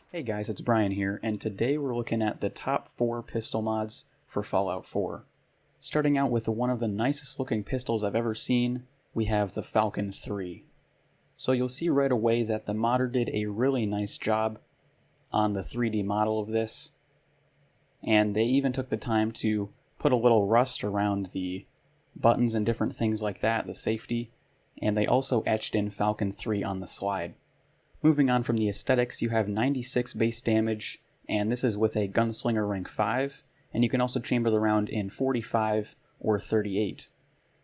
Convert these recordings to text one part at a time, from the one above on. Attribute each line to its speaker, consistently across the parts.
Speaker 1: Hey guys, it's Brian here, and today we're looking at the top 4 pistol mods for Fallout 4. Starting out with one of the nicest looking pistols I've ever seen, we have the Falcon III. So you'll see right away that the modder did a really nice job on the 3D model of this, and they even took the time to put a little rust around the buttons and different things like that, the safety, and they also etched in Falcon III on the slide. Moving on from the aesthetics, you have 96 base damage, and this is with a Gunslinger rank 5, and you can also chamber the round in 45 or 38.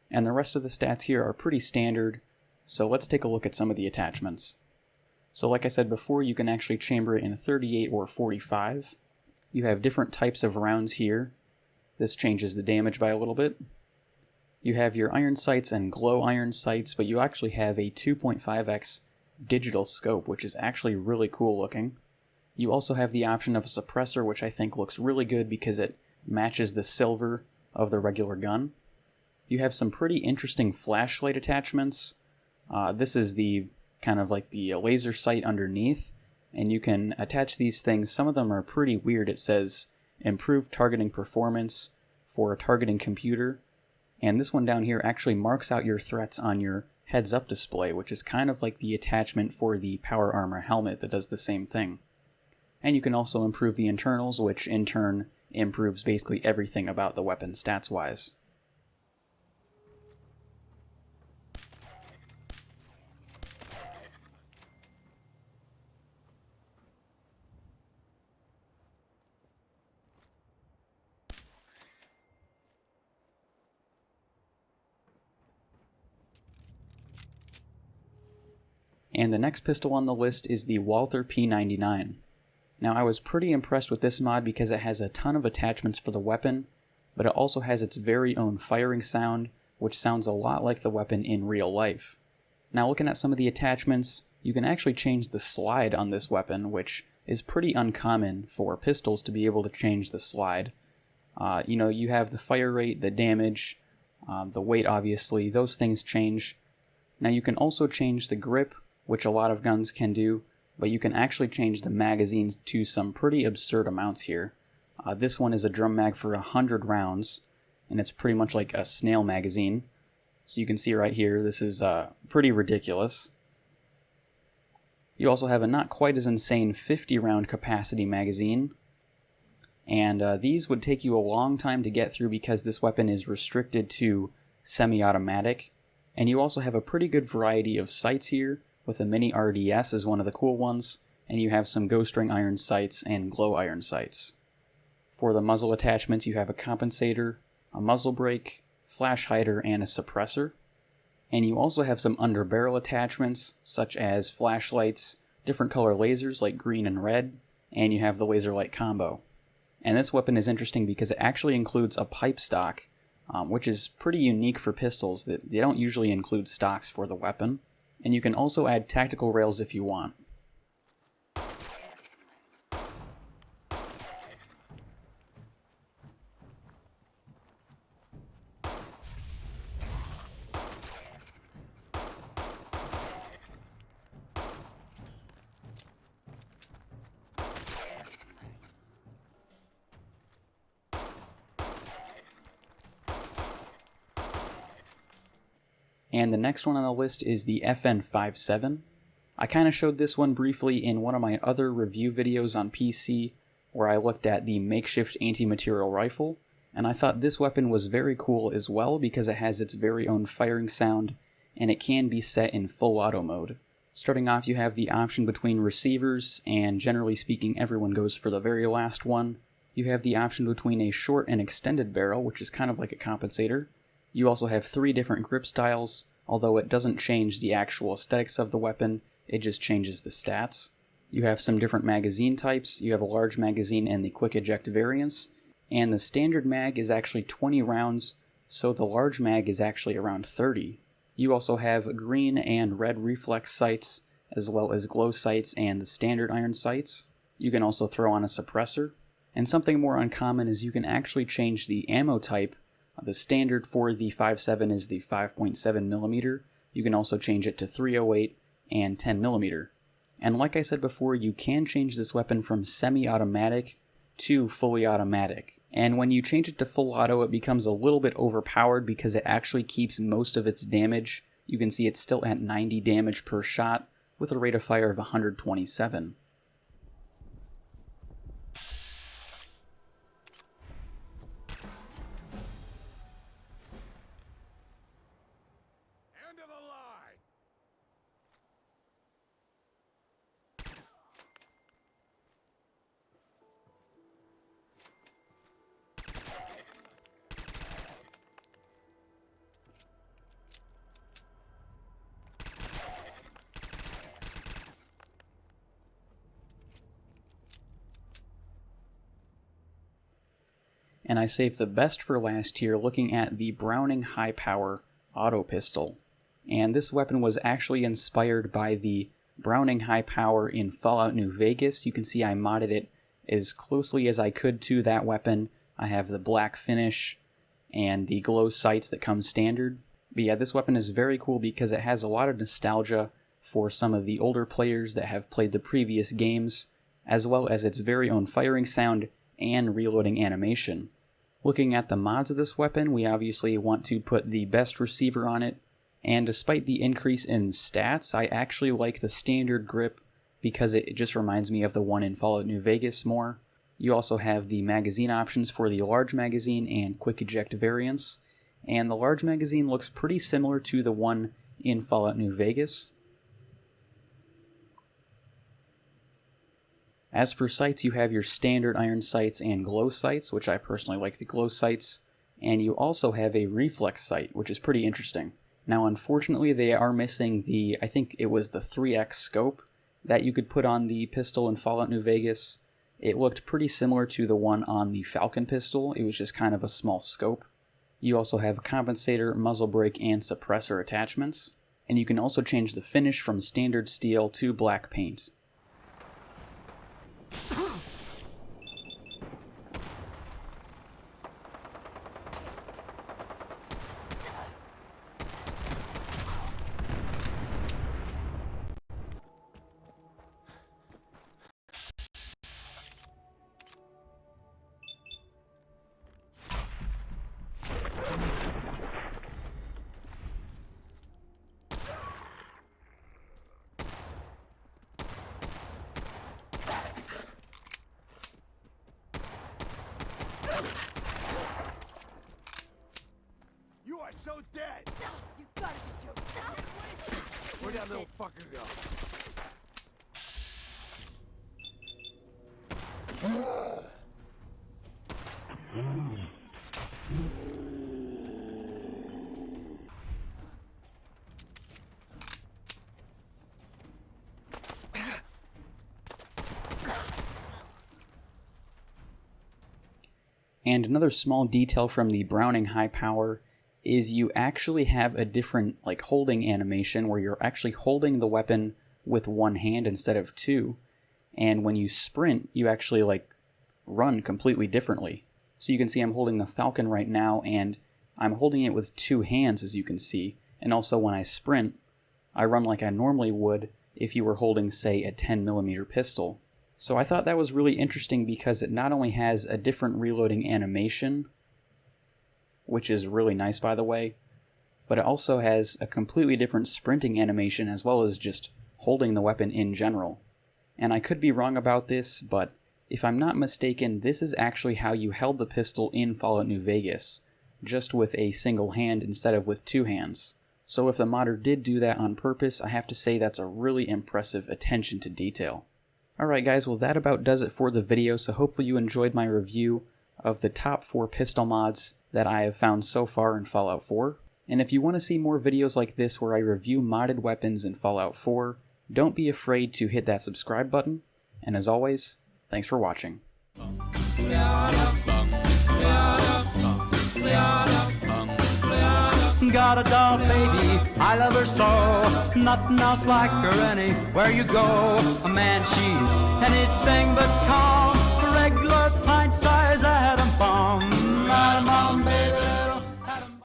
Speaker 1: And the rest of the stats here are pretty standard, so let's take a look at some of the attachments. So like I said before, you can actually chamber it in 38 or 45. You have different types of rounds here. This changes the damage by a little bit. You have your iron sights and glow iron sights, but you actually have a 2.5x digital scope, which is actually really cool looking. You also have the option of a suppressor, which I think looks really good because it matches the silver of the regular gun. You have some pretty interesting flashlight attachments. This is the kind of like the laser sight underneath, and you can attach these things. Some of them are pretty weird. It says improved targeting performance for a targeting computer, and this one down here actually marks out your threats on your heads-up display, which is kind of like the attachment for the power armor helmet that does the same thing. And you can also improve the internals, which in turn improves basically everything about the weapon stats-wise. And the next pistol on the list is the Walther P99. Now I was pretty impressed with this mod because it has a ton of attachments for the weapon, but it also has its very own firing sound, which sounds a lot like the weapon in real life. Now looking at some of the attachments, you can actually change the slide on this weapon, which is pretty uncommon for pistols to be able to change the slide. You have the fire rate, the damage, the weight obviously, those things change. Now you can also change the grip, which a lot of guns can do, but you can actually change the magazines to some pretty absurd amounts here. This one is a drum mag for 100 rounds, and it's pretty much like a snail magazine. So you can see right here, this is pretty ridiculous. You also have a not quite as insane 50 round capacity magazine, and these would take you a long time to get through because this weapon is restricted to semi-automatic. And you also have a pretty good variety of sights here, with a mini RDS is one of the cool ones, and you have some ghost ring iron sights and glow iron sights. For the muzzle attachments, you have a compensator, a muzzle brake, flash hider, and a suppressor. And you also have some underbarrel attachments, such as flashlights, different color lasers like green and red, and you have the laser light combo. And this weapon is interesting because it actually includes a pipe stock, which is pretty unique for pistols. That they don't usually include stocks for the weapon. And you can also add tactical rails if you want. And the next one on the list is the FN57. I kind of showed this one briefly in one of my other review videos on PC, where I looked at the makeshift anti-material rifle, and I thought this weapon was very cool as well because it has its very own firing sound, and it can be set in full auto mode. Starting off, you have the option between receivers, and generally speaking everyone goes for the very last one. You have the option between a short and extended barrel, which is kind of like a compensator. You also have 3 different grip styles, although it doesn't change the actual aesthetics of the weapon, it just changes the stats. You have some different magazine types. You have a large magazine and the quick eject variants, and the standard mag is actually 20 rounds, so the large mag is actually around 30. You also have green and red reflex sights, as well as glow sights and the standard iron sights. You can also throw on a suppressor. And something more uncommon is you can actually change the ammo type. The standard for the 5.7 is the 5.7mm. You can also change it to 308 and 10mm. And like I said before, you can change this weapon from semi-automatic to fully automatic. And when you change it to full auto, it becomes a little bit overpowered because it actually keeps most of its damage. You can see it's still at 90 damage per shot with a rate of fire of 127. And I saved the best for last here looking at the Browning HiPower auto pistol. And this weapon was actually inspired by the Browning HiPower in Fallout New Vegas. You can see I modded it as closely as I could to that weapon. I have the black finish and the glow sights that come standard. But yeah, this weapon is very cool because it has a lot of nostalgia for some of the older players that have played the previous games, as well as its very own firing sound and reloading animation. Looking at the mods of this weapon, we obviously want to put the best receiver on it, and despite the increase in stats, I actually like the standard grip because it just reminds me of the one in Fallout New Vegas more. You also have the magazine options for the large magazine and quick eject variants, and the large magazine looks pretty similar to the one in Fallout New Vegas. As for sights, you have your standard iron sights and glow sights, which I personally like the glow sights, and you also have a reflex sight, which is pretty interesting. Now, unfortunately, they are missing the, I think it was the 3x scope that you could put on the pistol in Fallout New Vegas. It looked pretty similar to the one on the Falcon pistol. It was just kind of a small scope. You also have compensator, muzzle brake, and suppressor attachments, and you can also change the finish from standard steel to black paint.
Speaker 2: So dead!
Speaker 3: You gotta be joking.
Speaker 2: Where'd that little fucker go?
Speaker 1: And another small detail from the Browning HiPower is you actually have a different holding animation where you're actually holding the weapon with one hand instead of two, and when you sprint you actually run completely differently. So you can see I'm holding the Falcon right now and I'm holding it with two hands, as you can see, and also when I sprint I run like I normally would if you were holding, say, a 10mm pistol. So I thought that was really interesting because it not only has a different reloading animation, which is really nice by the way, but it also has a completely different sprinting animation as well as just holding the weapon in general. And I could be wrong about this, but if I'm not mistaken, this is actually how you held the pistol in Fallout New Vegas, just with a single hand instead of with two hands. So if the modder did do that on purpose, I have to say that's a really impressive attention to detail. Alright guys, well that about does it for the video, so hopefully you enjoyed my review of the top 4 pistol mods that I have found so far in Fallout 4. And if you want to see more videos like this where I review modded weapons in Fallout 4, don't be afraid to hit that subscribe button, and as always, thanks for watching.
Speaker 4: Got a doll baby, I love her so. Nothing else like her anywhere you go. A man, she's anything but calm. A regular pint-sized atom bomb. Atom bomb, baby.